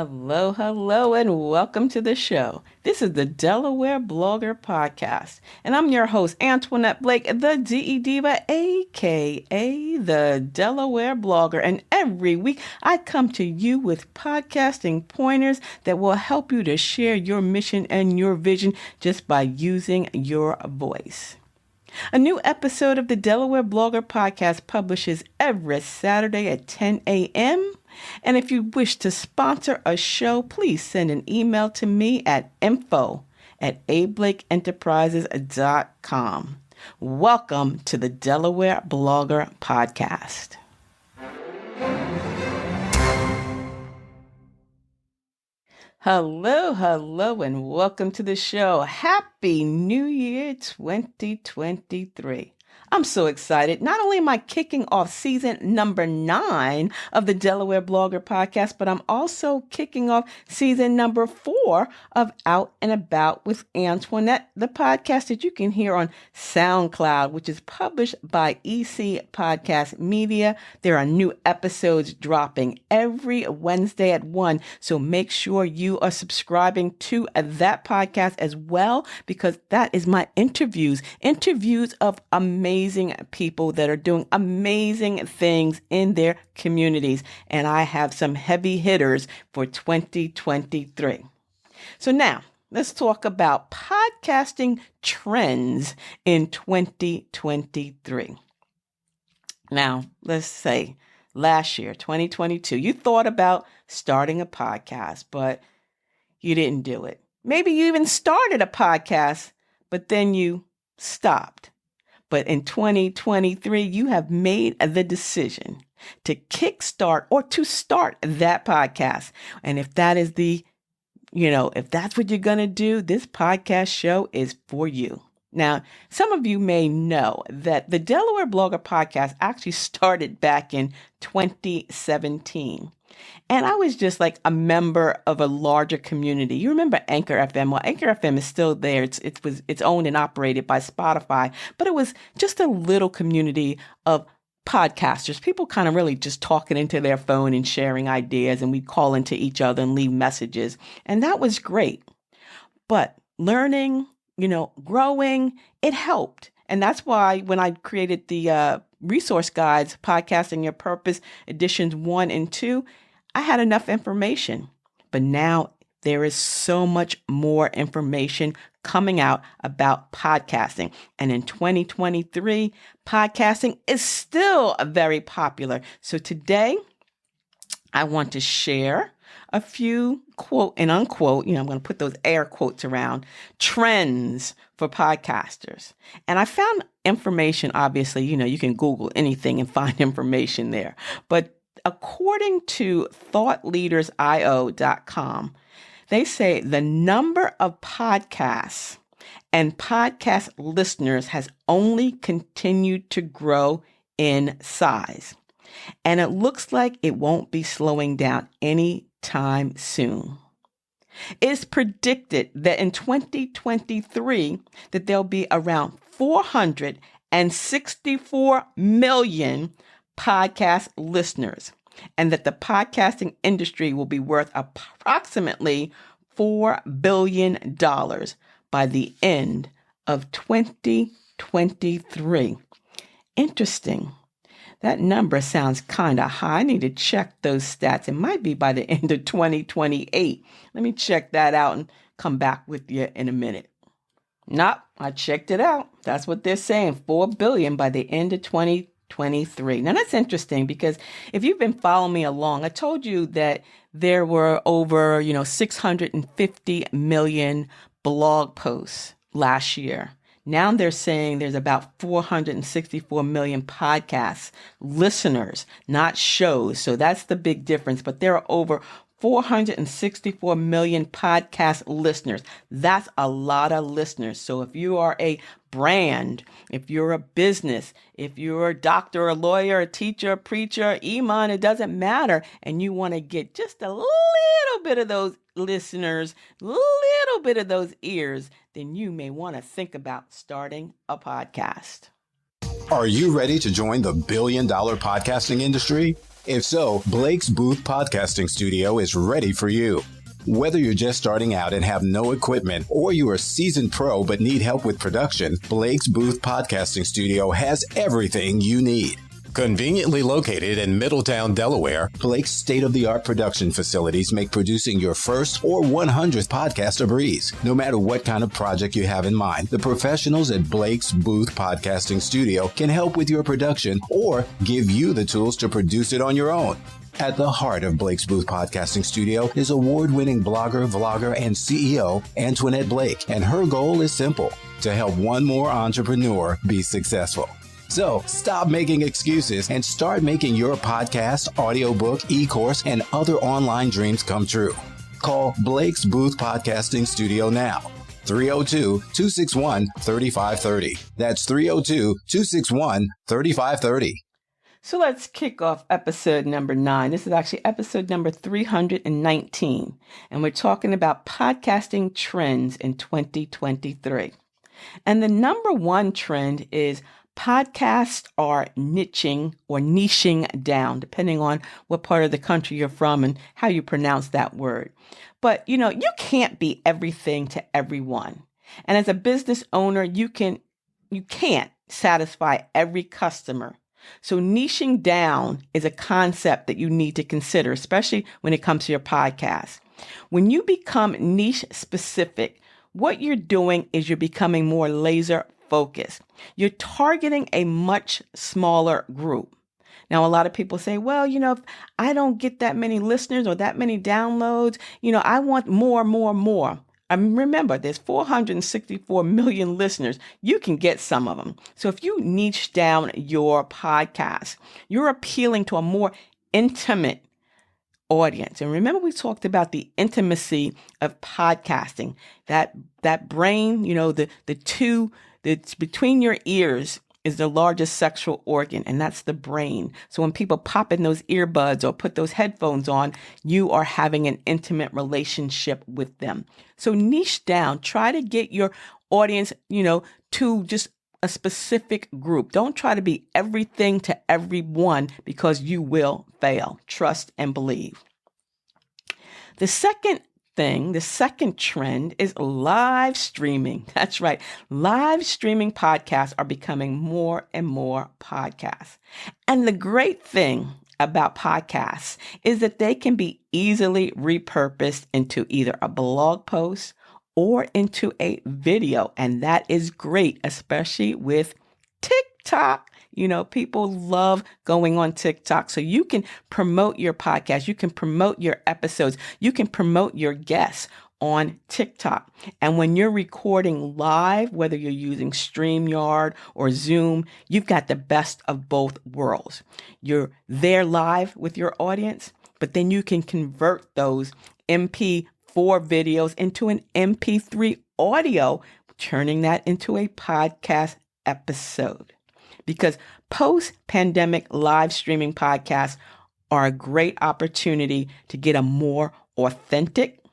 Hello, hello, and welcome to the show. This is the Delaware Blogger Podcast, and I'm your host, Antoinette Blake, the DE Diva, aka the Delaware Blogger. And every week, I come to you with podcasting pointers that will help you to share your mission and your vision just by using your voice. A new episode of the Delaware Blogger Podcast publishes every Saturday at 10 a.m. And if you wish to sponsor a show, please send an email to me at info@ablakeenterprises.com. Welcome to the Delaware Blogger Podcast. Hello, hello, and welcome to the show. Happy New Year 2023. I'm so excited. Not only am I kicking off season number 9 of the Delaware Blogger Podcast, but I'm also kicking off season number 4 of Out and About with Antoinette, the podcast that you can hear on SoundCloud, which is published by EC Podcast Media. There are new episodes dropping every Wednesday at 1, so make sure you are subscribing to that podcast as well, because that is my interviews of amazing people that are doing amazing things in their communities. And I have some heavy hitters for 2023. So now let's talk about podcasting trends in 2023. Now, let's say last year, 2022, you thought about starting a podcast, but you didn't do it. Maybe you even started a podcast, but then you stopped. But in 2023, you have made the decision to kickstart or to start that podcast. And if that is if that's what you're going to do, this podcast show is for you. Now, some of you may know that the Delaware Blogger Podcast actually started back in 2017. And I was just like a member of a larger community. You remember Anchor FM? Well, Anchor FM is still there. It's owned and operated by Spotify, but it was just a little community of podcasters, people kind of really just talking into their phone and sharing ideas, and we'd call into each other and leave messages. And that was great. But learning, growing, it helped. And that's why when I created the resource guides, Podcasting Your Purpose, editions 1 and 2, I had enough information, but now there is so much more information coming out about podcasting. And in 2023, podcasting is still very popular. So today, I want to share a few quote and unquote, I'm going to put those air quotes around, trends for podcasters. And I found information, obviously, you can Google anything and find information there. But according to thoughtleadersio.com, they say the number of podcasts and podcast listeners has only continued to grow in size. And it looks like it won't be slowing down anytime soon. It's predicted that in 2023 that there'll be around 464 million podcast listeners, and that the podcasting industry will be worth approximately $4 billion by the end of 2023. Interesting. That number sounds kind of high. I need to check those stats. It might be by the end of 2028. Let me check that out and come back with you in a minute. Nope, I checked it out. That's what they're saying, $4 billion by the end of 2023. Now that's interesting because if you've been following me along, I told you that there were over, 650 million blog posts last year. Now they're saying there's about 464 million podcast listeners, not shows. So that's the big difference. But there are over 464 million podcast listeners. That's a lot of listeners. So if you are a brand, if you're a business, if you're a doctor, a lawyer, a teacher, a preacher, imam, it doesn't matter, and you want to get just a little bit of those listeners, little bit of those ears, then you may want to think about starting a podcast. Are you ready to join the $1 billion podcasting industry? If so, Blake's Booth Podcasting Studio is ready for you. Whether you're just starting out and have no equipment, or you're a seasoned pro but need help with production, Blake's Booth Podcasting Studio has everything you need. Conveniently located in Middletown, Delaware, Blake's state-of-the-art production facilities make producing your first or 100th podcast a breeze. No matter what kind of project you have in mind, the professionals at Blake's Booth Podcasting Studio can help with your production or give you the tools to produce it on your own. At the heart of Blake's Booth Podcasting Studio is award-winning blogger, vlogger, and CEO Antoinette Blake, and her goal is simple: to help one more entrepreneur be successful. So stop making excuses and start making your podcast, audiobook, e-course, and other online dreams come true. Call Blake's Booth Podcasting Studio now. 302-261-3530. That's 302-261-3530. So let's kick off episode number 9. This is actually episode number 319, and we're talking about podcasting trends in 2023. And the number one trend is podcasts are niching down, depending on what part of the country you're from and how you pronounce that word. But, you can't be everything to everyone. And as a business owner, you can't satisfy every customer. So niching down is a concept that you need to consider, especially when it comes to your podcast. When you become niche specific, what you're doing is you're becoming more laser focused. You're targeting a much smaller group. Now, a lot of people say, well, if I don't get that many listeners or that many downloads, I want more. Remember, there's 464 million listeners. You can get some of them. So if you niche down your podcast, you're appealing to a more intimate audience. And remember, we talked about the intimacy of podcasting, that brain, that's between your ears is the largest sexual organ, and that's the brain. So when people pop in those earbuds or put those headphones on, you are having an intimate relationship with them. So niche down, try to get your audience, to just a specific group. Don't try to be everything to everyone, because you will fail. Trust and believe. The second trend is live streaming. That's right. Live streaming podcasts are becoming more and more podcasts. And the great thing about podcasts is that they can be easily repurposed into either a blog post or into a video. And that is great, especially with TikTok. People love going on TikTok. So you can promote your podcast. You can promote your episodes. You can promote your guests on TikTok. And when you're recording live, whether you're using StreamYard or Zoom, you've got the best of both worlds. You're there live with your audience, but then you can convert those MP4 videos into an MP3 audio, turning that into a podcast episode. Because post-pandemic live streaming podcasts are a great opportunity to get a more authentic,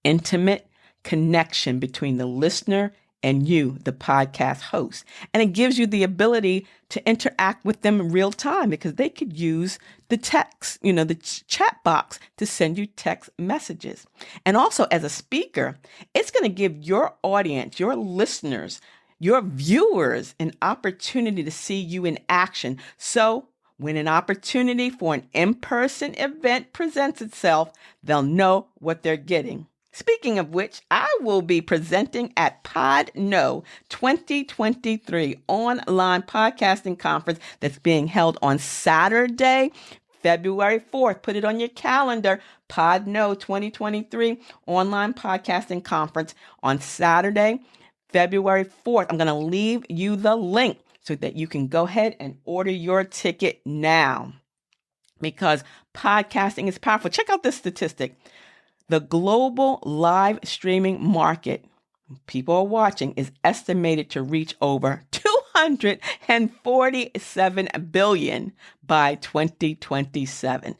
intimate connection between the listener and you, the podcast host. And it gives you the ability to interact with them in real time, because they could use the text, the chat box to send you text messages. And also, as a speaker, it's going to give your audience, your listeners, your viewers, an opportunity to see you in action. So when an opportunity for an in-person event presents itself, they'll know what they're getting. Speaking of which, I will be presenting at PodKnow 2023 online podcasting conference that's being held on Saturday, February 4th. Put it on your calendar. PodKnow 2023 online podcasting conference on Saturday, February 4th. I'm going to leave you the link so that you can go ahead and order your ticket now, because podcasting is powerful. Check out this statistic. The global live streaming market, people are watching, is estimated to reach over $247 billion by 2027.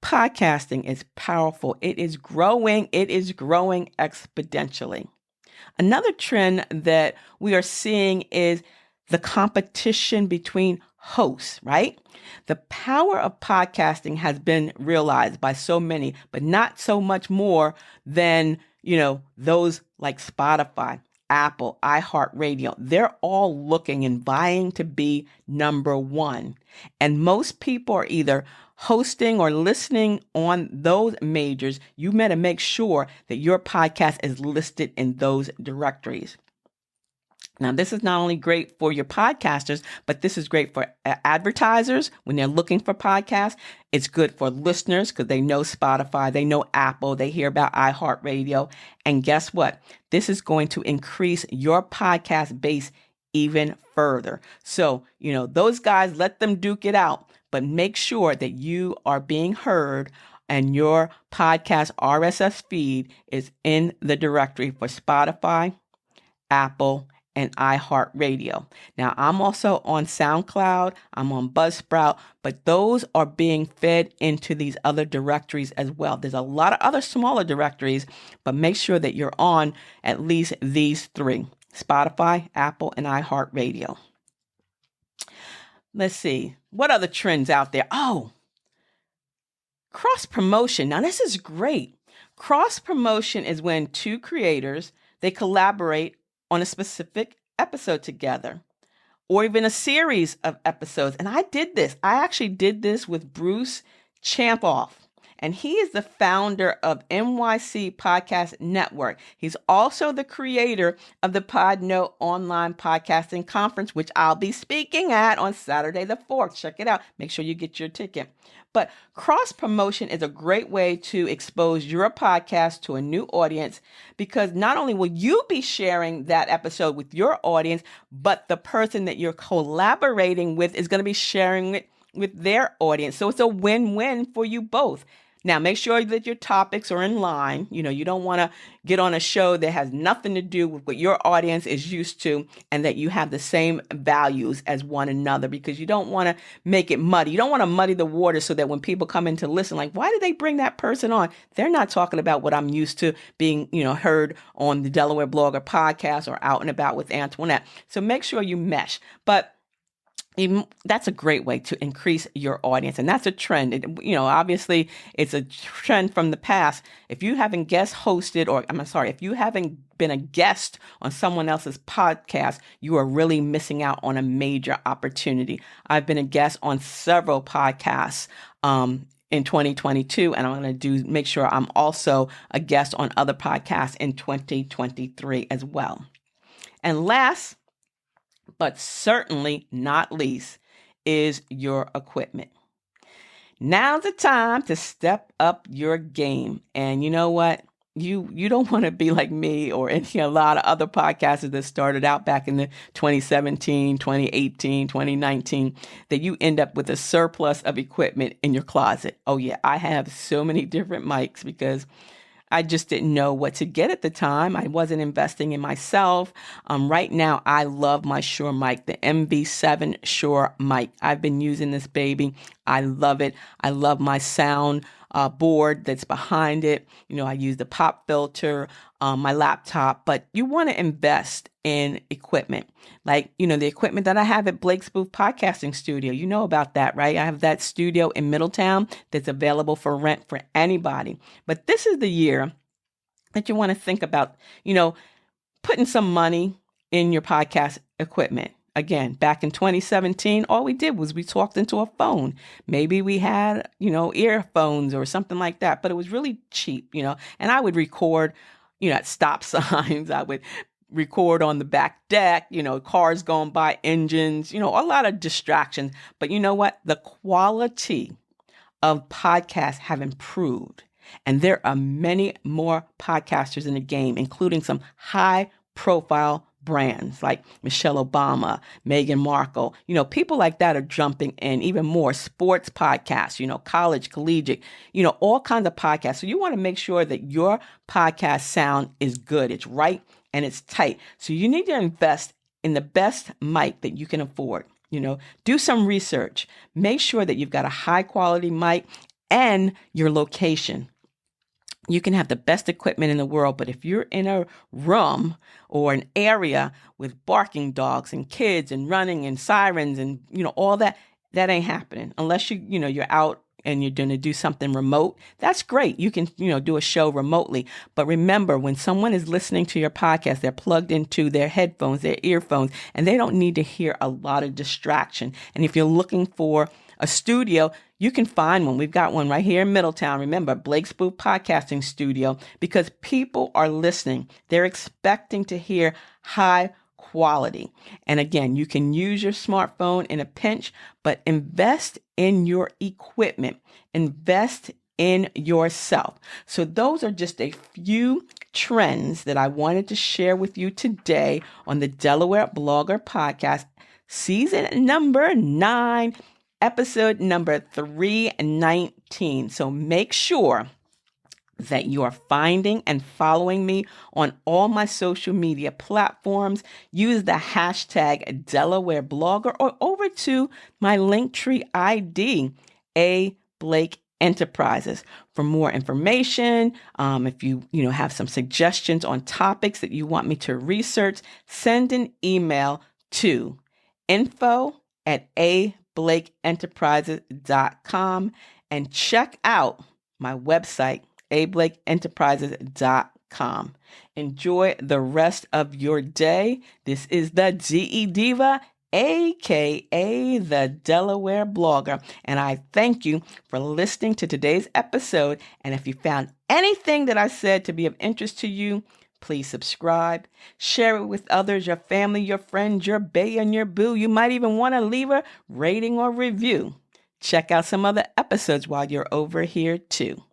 Podcasting is powerful. It is growing. It is growing exponentially. Another trend that we are seeing is the competition between hosts, right? The power of podcasting has been realized by so many, but not so much more than, those like Spotify, Apple, iHeartRadio. They're all looking and vying to be number one. And most people are either hosting or listening on those majors. You better make sure that your podcast is listed in those directories. Now, this is not only great for your podcasters, but this is great for advertisers when they're looking for podcasts. It's good for listeners because they know Spotify, they know Apple, they hear about iHeartRadio. And guess what? This is going to increase your podcast base even further. So, those guys, let them duke it out, but make sure that you are being heard and your podcast RSS feed is in the directory for Spotify, Apple, and iHeartRadio. Now, I'm also on SoundCloud, I'm on Buzzsprout, but those are being fed into these other directories as well. There's a lot of other smaller directories, but make sure that you're on at least these three: Spotify, Apple, and iHeartRadio. Let's see. What other trends out there? Oh, cross-promotion. Now, this is great. Cross-promotion is when two creators, they collaborate on a specific episode together, or even a series of episodes. And I did this. I actually did this with Bruce Champoff. And he is the founder of NYC Podcast Network. He's also the creator of the PodNote Online Podcasting Conference, which I'll be speaking at on Saturday the 4th. Check it out. Make sure you get your ticket. But cross-promotion is a great way to expose your podcast to a new audience, because not only will you be sharing that episode with your audience, but the person that you're collaborating with is going to be sharing it with their audience. So it's a win-win for you both. Now, make sure that your topics are in line. You don't want to get on a show that has nothing to do with what your audience is used to, and that you have the same values as one another, because you don't want to make it muddy. You don't want to muddy the water so that when people come in to listen, like, why did they bring that person on? They're not talking about what I'm used to being, heard on the Delaware Blogger Podcast or Out and About with Antoinette. So make sure you mesh. But that's a great way to increase your audience. And that's a trend. Obviously it's a trend from the past. If you haven't guest hosted, if you haven't been a guest on someone else's podcast, you are really missing out on a major opportunity. I've been a guest on several podcasts, in 2022, and I'm going to make sure I'm also a guest on other podcasts in 2023 as well. And last, but certainly not least, is your equipment. Now's the time to step up your game. And you know what? You don't want to be like me or a lot of other podcasters that started out back in the 2017, 2018, 2019, that you end up with a surplus of equipment in your closet. Oh yeah, I have so many different mics because I just didn't know what to get at the time. I wasn't investing in myself. Right now, I love my Shure mic, the MV7 Shure mic. I've been using this baby. I love it. I love my sound board that's behind it. I use the pop filter, my laptop, but you want to invest in equipment. Like, the equipment that I have at Blake's Booth Podcasting Studio. You know about that, right? I have that studio in Middletown that's available for rent for anybody. But this is the year that you want to think about, putting some money in your podcast equipment. Again, back in 2017, all we did was we talked into a phone. Maybe we had, earphones or something like that, but it was really cheap, and I would record, at stop signs. I would record on the back deck, cars going by, engines, a lot of distractions. But you know what? The quality of podcasts have improved. And there are many more podcasters in the game, including some high profile brands like Michelle Obama, Meghan Markle, people like that are jumping in. Even more sports podcasts, college, collegiate, all kinds of podcasts. So you want to make sure that your podcast sound is good. It's right and it's tight. So you need to invest in the best mic that you can afford. Do some research. Make sure that you've got a high quality mic and your location. You can have the best equipment in the world, but if you're in a room or an area with barking dogs and kids and running and sirens and, all that ain't happening unless you're out and you're going to do something remote. That's great. You can, do a show remotely. But remember, when someone is listening to your podcast, they're plugged into their headphones, their earphones, and they don't need to hear a lot of distraction. And if you're looking for a studio, you can find one. We've got one right here in Middletown. Remember, Blake's Booth Podcasting Studio, because people are listening. They're expecting to hear high quality. And again, you can use your smartphone in a pinch, but invest in your equipment. Invest in yourself. So those are just a few trends that I wanted to share with you today on the Delaware Blogger Podcast, season number 9. Episode number 319. So make sure that you are finding and following me on all my social media platforms. Use the hashtag Delaware Blogger or over to my Linktree ID, A. Blake Enterprises, for more information. If you have some suggestions on topics that you want me to research, send an email to info@ablakeenterprises.com and check out my website, ablakeenterprises.com. Enjoy the rest of your day. This is the DE Diva, aka the Delaware Blogger, and I thank you for listening to today's episode. And if you found anything that I said to be of interest to you, please subscribe, share it with others, your family, your friends, your bae, and your boo. You might even want to leave a rating or review. Check out some other episodes while you're over here too.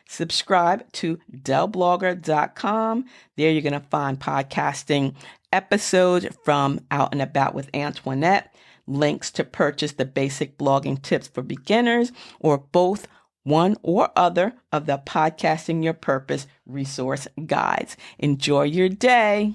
Subscribe to delblogger.com. There you're going to find podcasting episodes from Out and About with Antoinette, links to purchase the basic blogging tips for beginners, or both one or other of the Podcasting Your Purpose resource guides. Enjoy your day.